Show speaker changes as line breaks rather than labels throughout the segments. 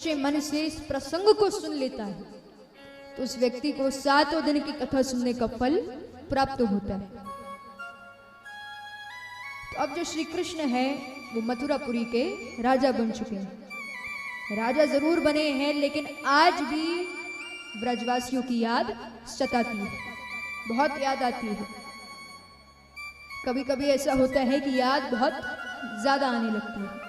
सच्चे मन से इस प्रसंग को सुन लेता है तो उस व्यक्ति को 7 दिन की कथा सुनने का फल प्राप्त होता है। तो अब जो श्री कृष्ण है वो मथुरापुरी के राजा बन चुके हैं। राजा जरूर बने हैं लेकिन आज भी ब्रजवासियों की याद सताती है, बहुत याद आती है। कभी कभी ऐसा होता है कि याद बहुत ज्यादा आने लगती है।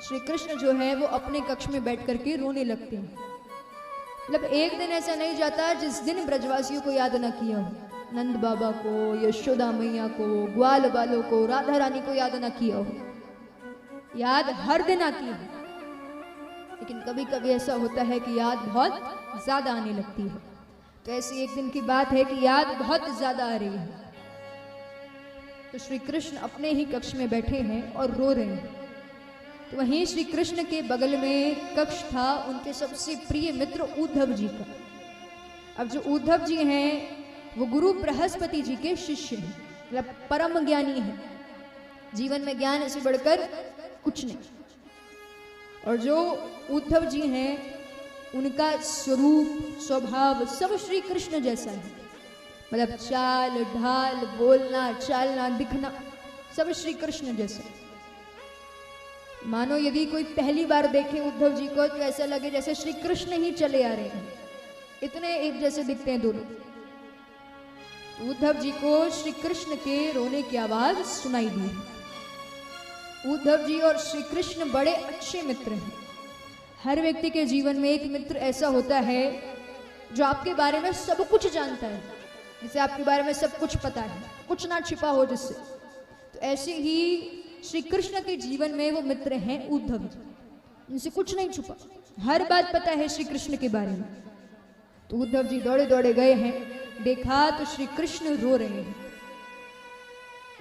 श्री कृष्ण जो है वो अपने कक्ष में बैठ करके रोने लगते हैं। मतलब एक दिन ऐसा नहीं जाता जिस दिन ब्रजवासियों को याद ना किया हो, नंद बाबा को, यशोदा मैया को, ग्वाल बालों को, राधा रानी को याद ना किया हो। याद हर दिन आती है लेकिन कभी कभी ऐसा होता है कि याद बहुत ज्यादा आने लगती है। तो ऐसी एक दिन की बात है कि याद बहुत ज्यादा आ रही है। तो श्री कृष्ण अपने ही कक्ष में बैठे हैं और रो रहे हैं। तो वहीं श्री कृष्ण के बगल में कक्ष था उनके सबसे प्रिय मित्र उद्धव जी का। अब जो उद्धव जी हैं वो गुरु बृहस्पति जी के शिष्य हैं, मतलब परम ज्ञानी हैं। जीवन में ज्ञान से बढ़कर कुछ नहीं। और जो उद्धव जी हैं उनका स्वरूप स्वभाव सब श्री कृष्ण जैसा है, मतलब चाल ढाल, बोलना चालना, दिखना सब श्री कृष्ण जैसा। मानो यदि कोई पहली बार देखे उद्धव जी को तो ऐसा लगे जैसे श्री कृष्ण ही चले आ रहे हैं, इतने एक जैसे दिखते हैं दोनों। उद्धव जी को श्री कृष्ण के रोने की आवाज सुनाई दी। उद्धव जी और श्री कृष्ण बड़े अच्छे मित्र हैं। हर व्यक्ति के जीवन में एक मित्र ऐसा होता है जो आपके बारे में सब कुछ जानता है, जिसे आपके बारे में सब कुछ पता है, कुछ ना छिपा हो जिससे। तो ऐसे ही श्री कृष्ण के जीवन में वो मित्र हैं उद्धव जी, उनसे कुछ नहीं छुपा, हर बात पता है श्री कृष्ण के बारे में। तो उद्धव जी दौड़े दौड़े गए हैं, देखा तो श्री कृष्ण रो रहे हैं।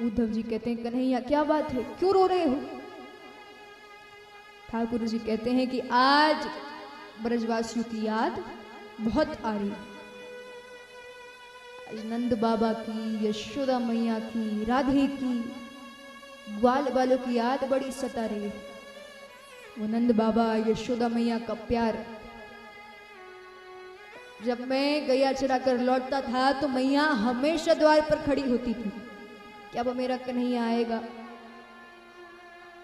उद्धव जी कहते हैं कन्हैया क्या बात है, क्यों रो रहे हो? ठाकुर जी कहते हैं कि आज ब्रजवासियों की याद बहुत आ रही है। आज नंद बाबा की, यशोदा मैया की, राधे की, ग्वाल बालों की याद बड़ी सता रही है। वो नंद बाबा यशोदा मैया का प्यार। जब मैं गैया चरा कर लौटता था तो मैया हमेशा द्वार पर खड़ी होती थी कि अब मेरा कन्हैया आएगा।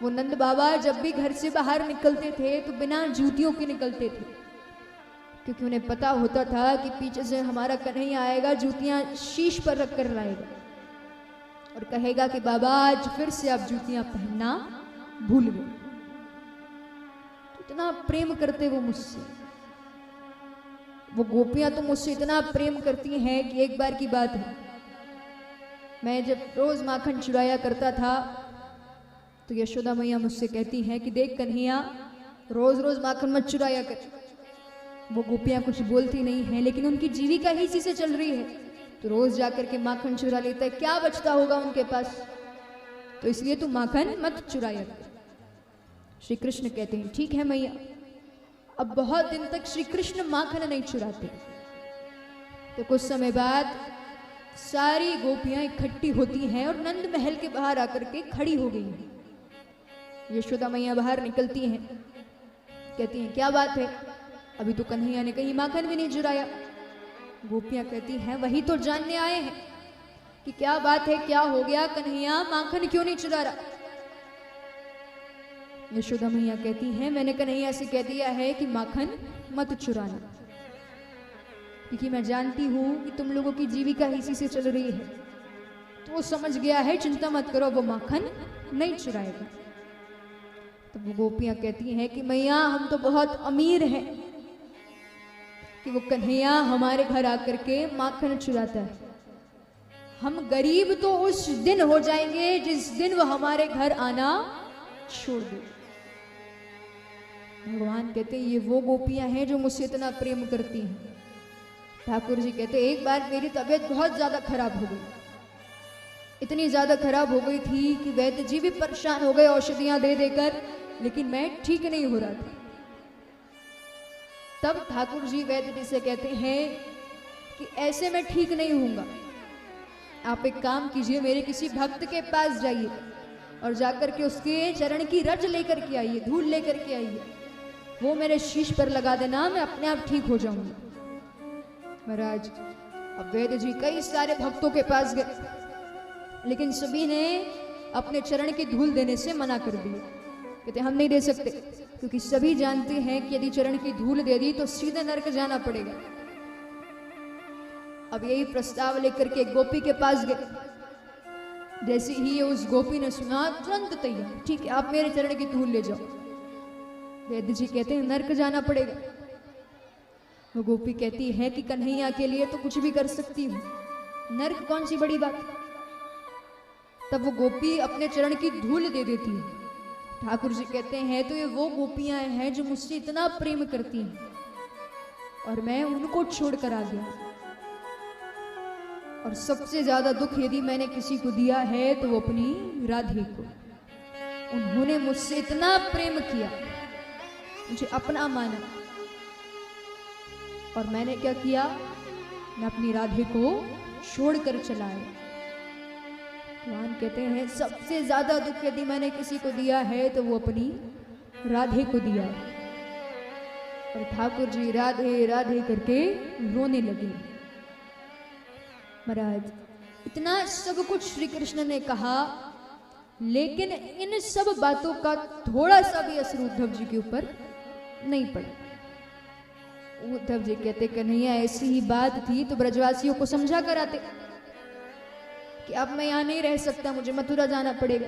वो नंद बाबा जब भी घर से बाहर निकलते थे तो बिना जूतियों के निकलते थे, क्योंकि उन्हें पता होता था कि पीछे से हमारा कन्हैया आएगा, जूतियां शीश पर रख कर लाएगा और कहेगा कि बाबा आज फिर से आप जूतियां पहनना भूल गए। तो इतना प्रेम करते वो मुझसे। वो गोपियां तो मुझसे इतना प्रेम करती हैं कि एक बार की बात है, मैं जब रोज माखन चुराया करता था तो यशोदा मैया मुझसे कहती हैं कि देख कन्हैया, रोज रोज माखन मत चुराया कर। वो गोपियां कुछ बोलती नहीं है लेकिन उनकी जीविका ही इसी से चल रही है, तो रोज जाकर के माखन चुरा लेता है, क्या बचता होगा उनके पास, तो इसलिए तू माखन मत चुराया कर। श्री कृष्ण कहते हैं ठीक है मैया। अब बहुत दिन तक श्री कृष्ण माखन नहीं चुराते। तो कुछ समय बाद सारी गोपियां इकट्ठी होती हैं और नंद महल के बाहर आकर के खड़ी हो गई हैं। यशोदा मैया बाहर निकलती हैं, कहती हैं क्या बात है, अभी तो कन्हैया ने कहीं माखन भी नहीं चुराया। गोपियां कहती हैं वही तो जानने आए हैं कि क्या बात है, क्या हो गया, कन्हैया माखन क्यों नहीं चुरा रहा। यशोदा मैया कहती हैं मैंने कन्हैया से कह दिया है कि माखन मत चुराना, क्योंकि मैं जानती हूं कि तुम लोगों की जीविका इसी से चल रही है। तो वो समझ गया है, चिंता मत करो, वो माखन नहीं चुराएगा। तो वो गोपियां कहती हैं कि मैया हम तो बहुत अमीर हैं कि वो कन्हैया हमारे घर आकर के माखन चुराता है। हम गरीब तो उस दिन हो जाएंगे जिस दिन वो हमारे घर आना छोड़ दे। भगवान कहते ये वो गोपियां हैं जो मुझसे इतना प्रेम करती हैं। ठाकुर जी कहते एक बार मेरी तबीयत बहुत ज्यादा खराब हो गई, इतनी ज्यादा खराब हो गई थी कि वैद्य जी भी परेशान हो गए औषधियां दे देकर, लेकिन मैं ठीक नहीं हो रहा था। तब ठाकुर जी वैद्य जी से कहते हैं कि ऐसे मैं ठीक नहीं होऊंगा, आप एक काम कीजिए, मेरे किसी भक्त के पास जाइए और जाकर के उसके चरण की रज लेकर के आइए, धूल लेकर के आइए। वो मेरे शीश पर लगा देना, मैं अपने आप ठीक हो जाऊंगी। महाराज अब वेद जी कई सारे भक्तों के पास गए, लेकिन सभी ने अपने चरण की धूल देने से मना कर दिया। कहते हम नहीं दे सकते, क्योंकि सभी जानते हैं कि यदि चरण की धूल दे दी तो सीधे नरक जाना पड़ेगा। अब यही प्रस्ताव लेकर के गोपी के पास गए। जैसे ही उस गोपी ने सुना, तुरंत तैयार, ठीक है आप मेरे चरण की धूल ले जाओ। वेद जी कहते हैं नरक जाना पड़ेगा। वो गोपी कहती है कि कन्हैया के लिए तो कुछ भी कर सकती हूँ, नरक कौन सी बड़ी बात। तब वो गोपी अपने चरण की धूल दे देती है। ठाकुर जी कहते हैं तो ये वो गोपियां हैं जो मुझसे इतना प्रेम करती हैं और मैं उनको छोड़कर आ गया। और सबसे ज्यादा दुख यदि मैंने किसी को दिया है तो वो अपनी राधे को। उन्होंने मुझसे इतना प्रेम किया, मुझे अपना माना, और मैंने क्या किया, मैं अपनी राधे को छोड़कर चला आया। भगवान कहते हैं सबसे ज्यादा दुख यदि मैंने किसी को दिया है तो वो अपनी राधे को दिया। और ठाकुर जी राधे राधे करके रोने लगे। महाराज इतना सब कुछ श्री कृष्ण ने कहा, लेकिन इन सब बातों का थोड़ा सा भी असर उद्धव जी के ऊपर नहीं पड़ा। उद्धव जी कहते कन्हैया ऐसी ही बात थी तो ब्रजवासियों को समझा कर आते कि अब मैं यहां नहीं रह सकता, मुझे मथुरा जाना पड़ेगा।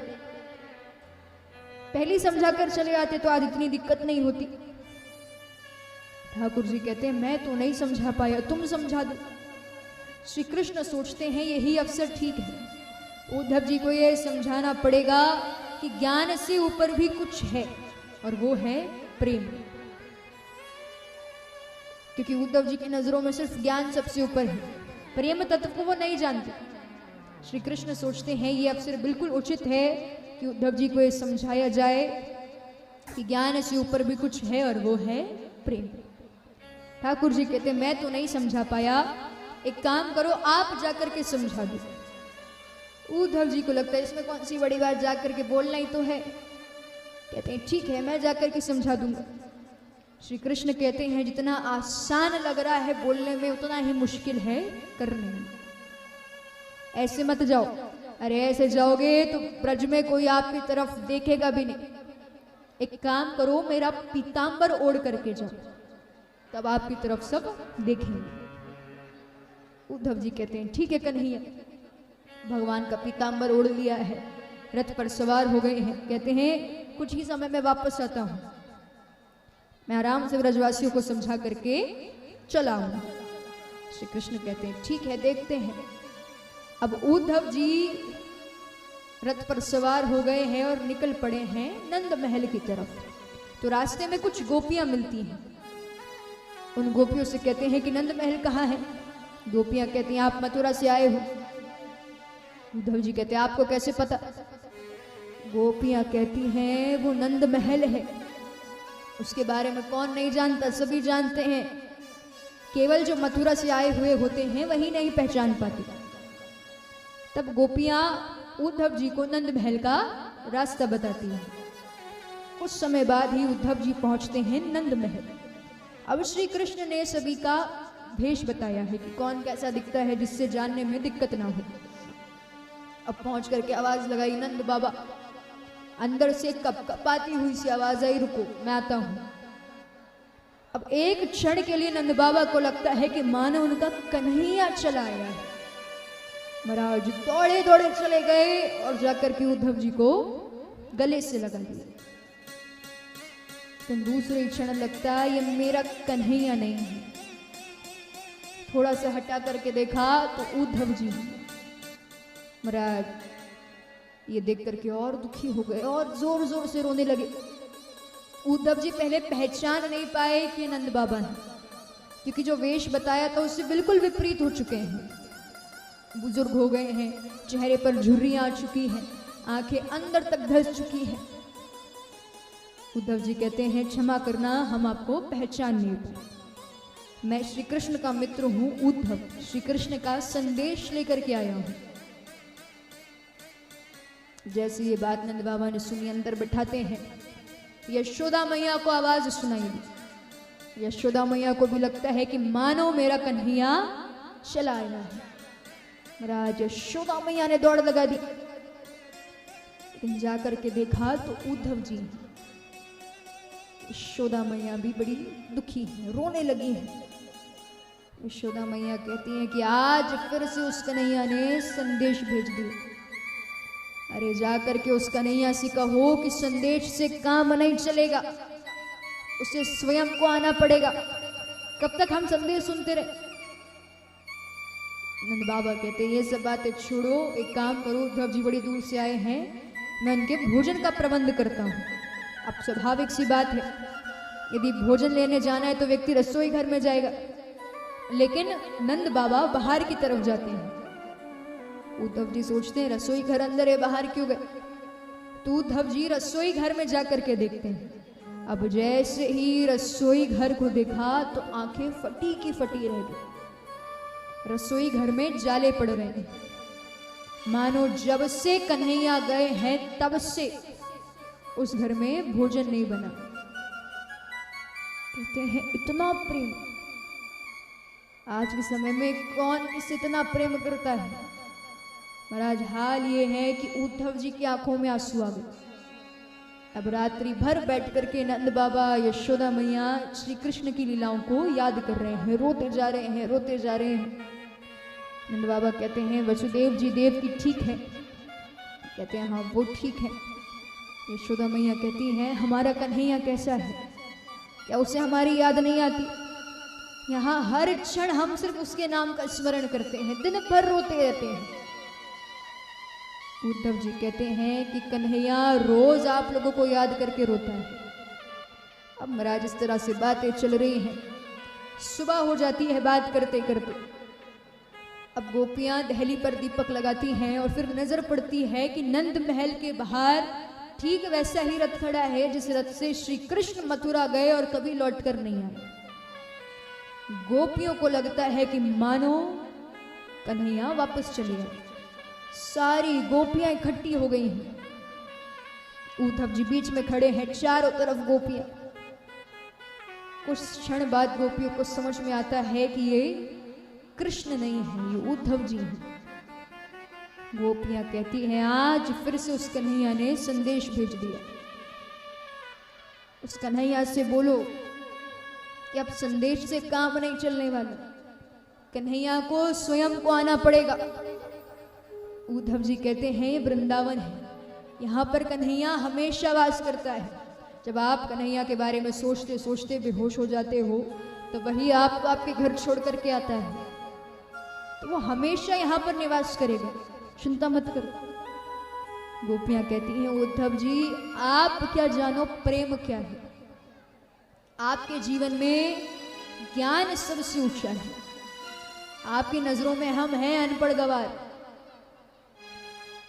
पहले समझा कर चले आते तो आज इतनी दिक्कत नहीं होती। ठाकुर जी कहते हैं मैं तो नहीं समझा पाया, तुम समझा दो। श्री कृष्ण सोचते हैं यही अवसर ठीक है, उद्धव जी को यह समझाना पड़ेगा कि ज्ञान से ऊपर भी कुछ है और वो है प्रेम। क्योंकि उद्धव जी की नजरों में सिर्फ ज्ञान सबसे ऊपर है, प्रेम तत्व को वो नहीं जानते। श्री कृष्ण सोचते हैं ये अवसर बिल्कुल उचित है कि उद्धव जी को ये समझाया जाए कि ज्ञान से ऊपर भी कुछ है और वो है प्रेम। ठाकुर जी कहते मैं तो नहीं समझा पाया, एक काम करो आप जाकर के समझा दो। उद्धव जी को लगता है इसमें कौन सी बड़ी बात, जाकर के बोलना ही तो है। कहते हैं ठीक है मैं जाकर के समझा दूंगा। श्री कृष्ण कहते हैं जितना आसान लग रहा है बोलने में उतना ही मुश्किल है करने में। ऐसे मत जाओ, अरे ऐसे जाओगे तो ब्रज में कोई आपकी तरफ देखेगा भी नहीं। एक काम करो मेरा पीतांबर ओढ़ करके जाओ, तब आपकी तरफ सब देखेंगे। उद्धव जी कहते हैं ठीक है कन्हैया। भगवान का पीतांबर ओढ़ लिया है, रथ पर सवार हो गए हैं। कहते हैं कुछ ही समय में वापस आता हूं, मैं आराम से ब्रजवासियों को समझा करके चला आऊंगा। श्री कृष्ण कहते हैं ठीक है देखते हैं। अब उद्धव जी रथ पर सवार हो गए हैं और निकल पड़े हैं नंद महल की तरफ। तो रास्ते में कुछ गोपियां मिलती हैं। उन गोपियों से कहते हैं कि नंद महल कहाँ है। गोपियां कहती हैं आप मथुरा से आए हो। उद्धव जी कहते हैं आपको कैसे पता। गोपियां कहती हैं वो नंद महल है, उसके बारे में कौन नहीं जानता, सभी जानते हैं, केवल जो मथुरा से आए हुए होते हैं वही नहीं पहचान पाते। तब गोपियां उद्धव जी को नंद महल का रास्ता बताती हैं। कुछ समय बाद ही उद्धव जी पहुंचते हैं नंद महल। अब श्री कृष्ण ने सभी का भेष बताया है कि कौन कैसा दिखता है जिससे जानने में दिक्कत ना हो। अब पहुंच करके आवाज लगाई नंद बाबा। अंदर से कपकपाती हुई सी आवाज आई रुको मैं आता हूं। अब एक क्षण के लिए नंद बाबा को लगता है कि मानो उनका कन्हैया चला आया है। महाराज दौड़े दौड़े चले गए और जाकर के उद्धव जी को गले से लगा दिया। तो दूसरे क्षण लगता है ये मेरा कन्हैया नहीं है। थोड़ा सा हटा करके देखा तो उद्धव जी। महाराज ये देख करके और दुखी हो गए और जोर जोर से रोने लगे। उद्धव जी पहले पहचान नहीं पाए कि नंद बाबा हैं, क्योंकि जो वेश बताया था उससे बिल्कुल विपरीत हो चुके हैं। बुजुर्ग हो गए हैं, चेहरे पर झुर्रियां आ चुकी हैं, आंखें अंदर तक धंस चुकी हैं। उद्धव जी कहते हैं क्षमा करना हम आपको पहचान नहीं पाए। मैं श्री कृष्ण का मित्र हूं उद्धव, श्री कृष्ण का संदेश लेकर के आया हूं। जैसे ये बात नंद बाबा ने सुनी अंदर बैठाते हैं। यशोदा मैया को आवाज सुनाई दी। यशोदा मैया को भी लगता है कि मानो मेरा कन्हैया चला आया है। महाराज यशोदा मैया ने दौड़ लगा दी, लेकिन जाकर के देखा तो उद्धव जी। यशोदा मैया भी बड़ी दुखी है, रोने लगी है। यशोदा मैया कहती हैं कि आज फिर से उस कन्हैया ने संदेश भेज दिया। अरे जाकर के उस कन्हैया से कहो कि संदेश से काम नहीं चलेगा, उसे स्वयं को आना पड़ेगा। कब तक हम संदेश सुनते रहे? नंद बाबा कहते ये सब बातें छोड़ो, एक काम करो, उद्धव जी बड़ी दूर से आए हैं, मैं उनके भोजन का प्रबंध करता हूँ। अब स्वाभाविक सी बात है, यदि भोजन लेने जाना है तो व्यक्ति रसोई घर में जाएगा, लेकिन नंद बाबा बाहर की तरफ जाते हैं। उद्धव जी सोचते हैं रसोई घर अंदर है, बाहर क्यों गए? तो उद्धव जी रसोई घर में जाकर के देखते हैं। अब जैसे ही रसोई घर को देखा तो आंखें फटी की फटी रह गई। रसोई घर में जाले पड़ रहे हैं, मानो जब से कन्हैया गए हैं तब से उस घर में भोजन नहीं बना। कहते हैं इतना प्रेम, आज के समय में कौन किससे इतना प्रेम करता है? महाराज हाल ये है कि उद्धव जी की आंखों में आंसू आ गए। अब रात्रि भर बैठ करके नंद बाबा यशोदा मैया श्री कृष्ण की लीलाओं को याद कर रहे हैं, रोते जा रहे हैं, रोते जा रहे हैं। नंद बाबा कहते हैं वसुदेव जी देव की ठीक है? कहते हैं हाँ वो ठीक है। यशोदा मैया कहती हैं हमारा कन्हैया कैसा है? क्या उसे हमारी याद नहीं आती? यहाँ हर क्षण हम सिर्फ उसके नाम का स्मरण करते हैं, दिन भर रोते रहते हैं। उद्धव जी कहते हैं कि कन्हैया रोज आप लोगों को याद करके रोता है। अब महाराज इस तरह से बातें चल रही हैं, सुबह हो जाती है बात करते करते। अब गोपियां दहली पर दीपक लगाती हैं और फिर नजर पड़ती है कि नंद महल के बाहर ठीक वैसा ही रथ खड़ा है जिस रथ से श्री कृष्ण मथुरा गए और कभी लौट कर नहीं आए। गोपियों को लगता है कि मानो कन्हैया वापस चले आए। सारी गोपियां इकट्ठी हो गई हैं। उद्धव जी बीच में खड़े हैं, चारों तरफ गोपियां। कुछ क्षण बाद गोपियों को समझ में आता है कि ये कृष्ण नहीं है, ये उद्धव जी हैं। गोपियां कहती हैं आज फिर से उस कन्हैया ने संदेश भेज दिया। उस कन्हैया से बोलो कि अब संदेश से काम नहीं चलने वाला, कन्हैया को स्वयं को आना पड़ेगा। उद्धव जी कहते हैं वृंदावन है, यहाँ पर कन्हैया हमेशा वास करता है। जब आप कन्हैया के बारे में सोचते सोचते बेहोश हो जाते हो तो वही आपको आपके घर छोड़ करके आता है, तो वो हमेशा यहाँ पर निवास करेगा, चिंता मत करो। गोपियां कहती हैं उद्धव जी आप क्या जानो प्रेम क्या है? आपके जीवन में ज्ञान सबसे ऊंचा है, आपकी नजरों में हम हैं अनपढ़ गवार,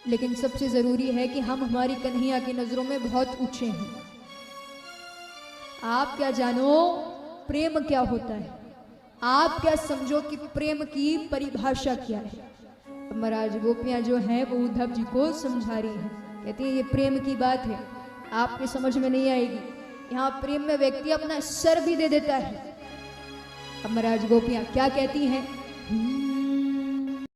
लेकिन सबसे जरूरी है कि हम हमारी कन्हैया की नजरों में बहुत ऊंचे हैं। आप क्या जानो प्रेम क्या होता है? आप क्या समझो कि प्रेम की परिभाषा क्या है? महाराज गोपियां जो हैं वो उद्धव जी को समझा रही हैं, कहती हैं ये प्रेम की बात है, आपके समझ में नहीं आएगी। यहाँ प्रेम में व्यक्ति अपना सर भी दे देता है। अब महाराज गोपियां क्या कहती हैं?